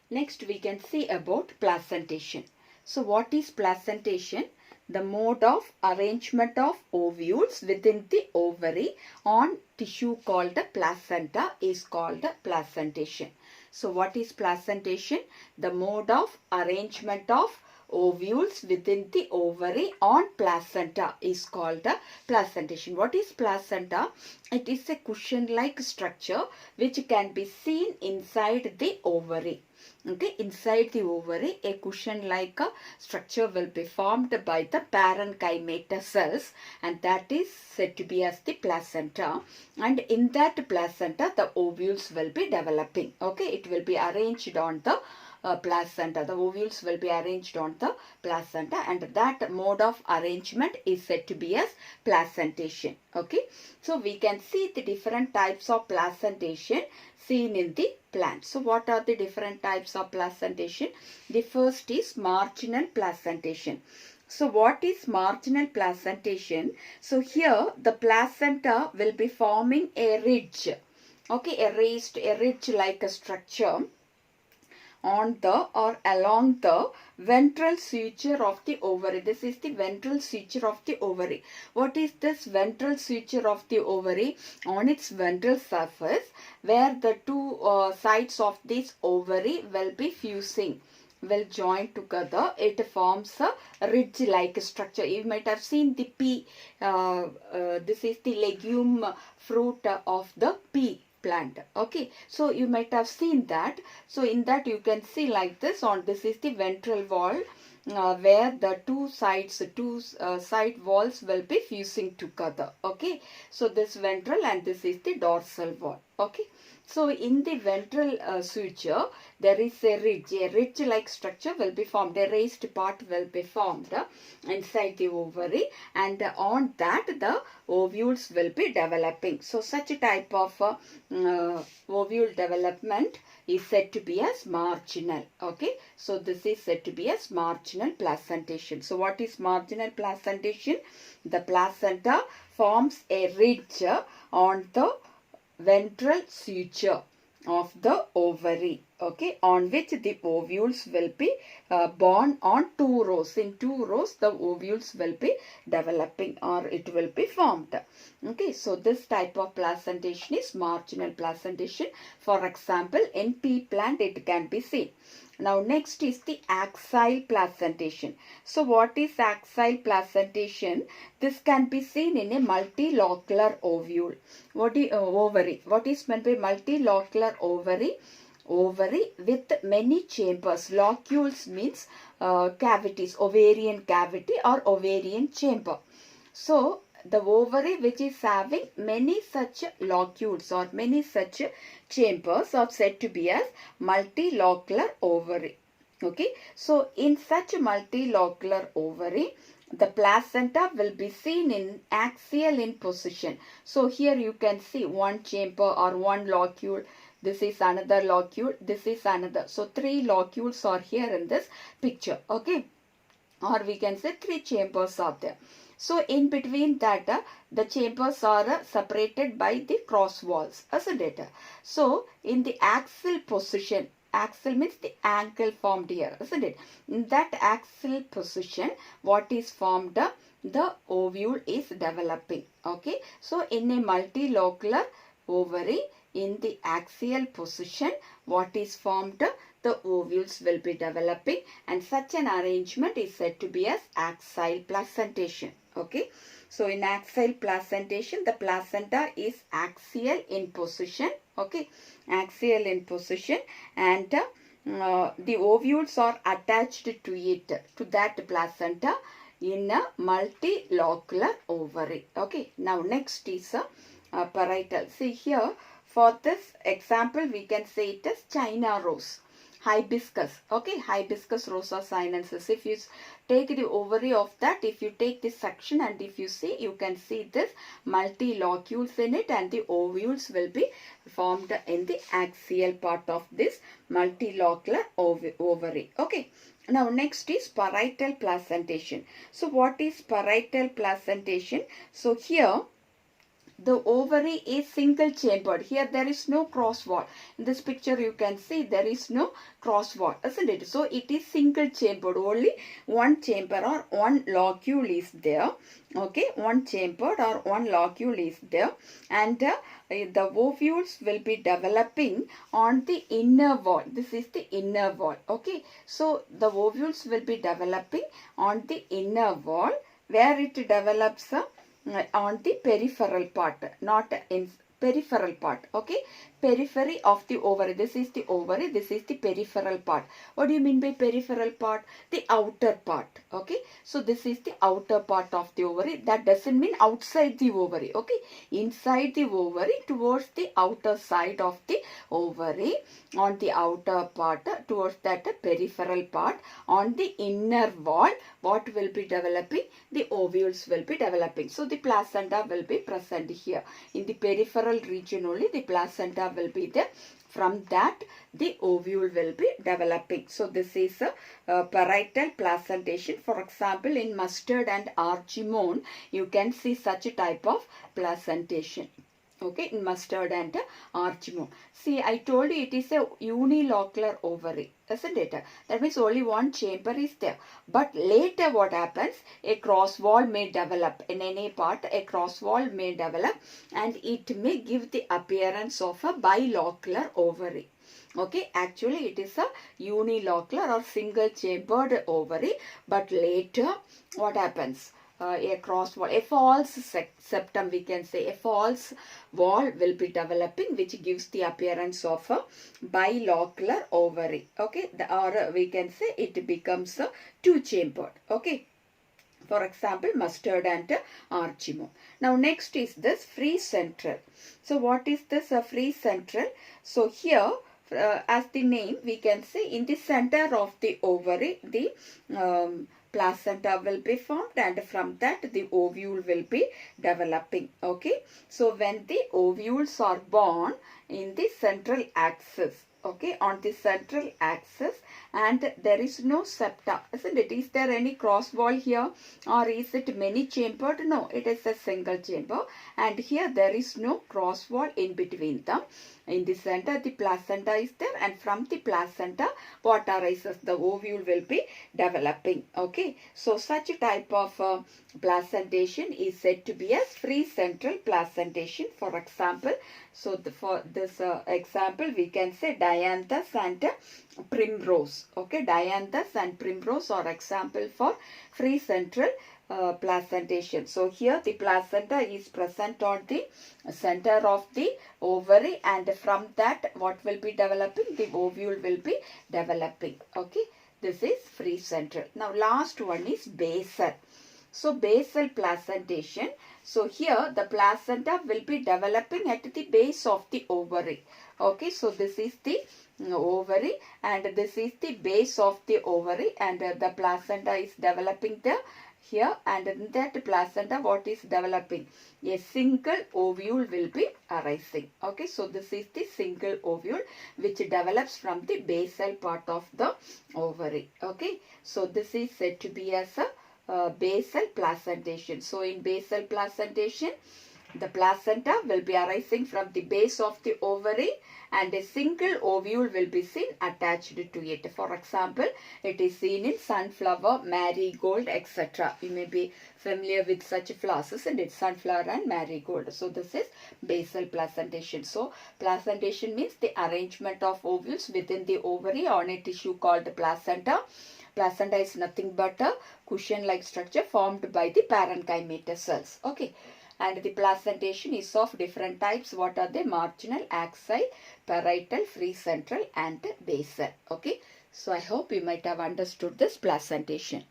Next we can see about placentation. So what is placentation? The mode of arrangement of ovules within the ovary on tissue called the placenta is called the placentation. So what is placentation? The mode of arrangement of ovules within the ovary on placenta is called the placentation. What is placenta? It is a cushion-like structure which can be seen inside the ovary. Okay, inside the ovary, a cushion-like structure will be formed by the parenchyma cells, and that is said to be as the placenta. And in that placenta, the ovules will be developing. Okay, it will be arranged on the placenta. The ovules will be arranged on the placenta, and that mode of arrangement is said to be as placentation. Okay, so we can see the different types of placentation seen in the plant. So what are the different types of placentation? The first is marginal placentation. So what is marginal placentation? So here the placenta will be forming a ridge. Okay, a ridge like a structure on the or along the ventral suture of the ovary. This is the ventral suture of the ovary. What is this ventral suture of the ovary? On its ventral surface, where the two sides of this ovary will be fusing, will join together, it forms a ridge-like structure. You might have seen the pea. This is the legume fruit of the pea plant. Okay, so you might have seen that. So in that you can see like this. On this is the ventral wall where the two side walls will be fusing together. Okay, so this ventral and this is the dorsal wall. Okay, so in the ventral suture there is a ridge like structure will be formed. A raised part will be formed inside the ovary, and on that the ovules will be developing. So such a type of ovule development is said to be as marginal. Okay, so this is said to be as marginal placentation. So what is marginal placentation? The placenta forms a ridge on the ventral suture of the ovary, okay, on which the ovules will be born on two rows. In two rows the ovules will be developing, or it will be formed. Okay, so this type of placentation is marginal placentation. For example, in pea plant it can be seen. Now next is the axile placentation. So what is axile placentation? This can be seen in a multilocular ovule. Ovary? What is meant by multilocular ovary? Ovary with many chambers. Locules means cavities, ovarian cavity or ovarian chamber. So the ovary which is having many such locules or many such chambers are said to be as multilocular ovary. Okay, so in such multilocular ovary, the placenta will be seen in axial in position. So here you can see one chamber or one locule. This is another locule. This is another. So three locules are here in this picture. Okay, or we can say three chambers are there. So in between that the chambers are separated by the cross walls, isn't it? So in the axial position, axial means the angle formed here, isn't it? In that axial position, what is formed? The ovule is developing. Okay, so in a multilocular ovary, in the axial position, what is formed? The ovules will be developing, and such an arrangement is said to be as axile placentation. Okay, so in axile placentation, the placenta is axial in position. Okay, axial in position, and the ovules are attached to it, to that placenta, in a multilocular ovary. Okay, now next is parietal. See here, for this example we can say it as China rose, hibiscus. Okay, hibiscus rosa sinensis. If you take the ovary of that, if you take this section and if you see, you can see this multi-locules in it, and the ovules will be formed in the axial part of this multilocular ovary. Okay, now next is parietal placentation. So what is parietal placentation? So here the ovary is single chambered. Here there is no cross wall. In this picture you can see there is no cross wall, isn't it? So it is single chambered. Only one chamber or one locule is there. Okay, one chambered or one locule is there, and the ovules will be developing on the inner wall. This is the inner wall. Okay, so the ovules will be developing on the inner wall, where it develops on the peripheral part, not in peripheral part. Okay, periphery of the ovary. This is the ovary, this is the peripheral part. What do you mean by peripheral part? The outer part. Okay, so this is the outer part of the ovary. That doesn't mean outside the ovary. Okay, inside the ovary, towards the outer side of the ovary, on the outer part, towards that peripheral part, on the inner wall, what will be developing? The ovules will be developing. So the placenta will be present here. In the peripheral region only the placenta will be there. From that the ovule will be developing. So this is a parietal placentation. For example, in mustard and argemone, you can see such a type of placentation. Okay, in mustard and argemone. See, I told you it is a unilocular ovary, isn't it? That means only one chamber is there. But later what happens? A cross wall may develop. In any part, a cross wall may develop, and it may give the appearance of a bilocular ovary. Okay, actually it is a unilocular or single chambered ovary, but later what happens? A cross wall, a false septum, we can say, a false wall will be developing, which gives the appearance of a bilocular ovary. Okay, or we can say it becomes a two-chambered. Okay, for example, mustard and argemone. Now next is this free central. So what is this free central? So here, as the name, we can say in the center of the ovary, the placenta will be formed, and from that the ovule will be developing. Okay, so when the ovules are born in the central axis, okay, on the central axis, and there is no septa, isn't it? Is there any cross wall here, or is it many chambered? No, it is a single chamber, and here there is no cross wall in between them. In the center the placenta is there, and from the placenta what arises? The ovule will be developing. Okay, so such a type of placentation is said to be as free central placentation. For example, so for this example we can say dianthus and primrose. Okay, dianthus and primrose are example for free central placentation. So here the placenta is present on the center of the ovary, and from that what will be developing? The ovule will be developing. Okay, this is free central. Now last one is basal. So basal placentation. So here the placenta will be developing at the base of the ovary. Okay, so this is the ovary, and this is the base of the ovary, and the placenta is developing there. Here, and in that placenta what is developing? A single ovule will be arising. Okay, so this is the single ovule which develops from the basal part of the ovary. Okay, so this is said to be as a basal placentation. So in basal placentation, the placenta will be arising from the base of the ovary, and a single ovule will be seen attached to it. For example, it is seen in sunflower, marigold, etc. You may be familiar with such flowers, isn't it? Sunflower and marigold. So this is basal placentation. So placentation means the arrangement of ovules within the ovary on a tissue called placenta. Placenta is nothing but a cushion-like structure formed by the parenchymatous cells. Okay. And the placentation is of different types. What are they? Marginal, axile, parietal, free central and basal. Okay. So I hope you might have understood this placentation.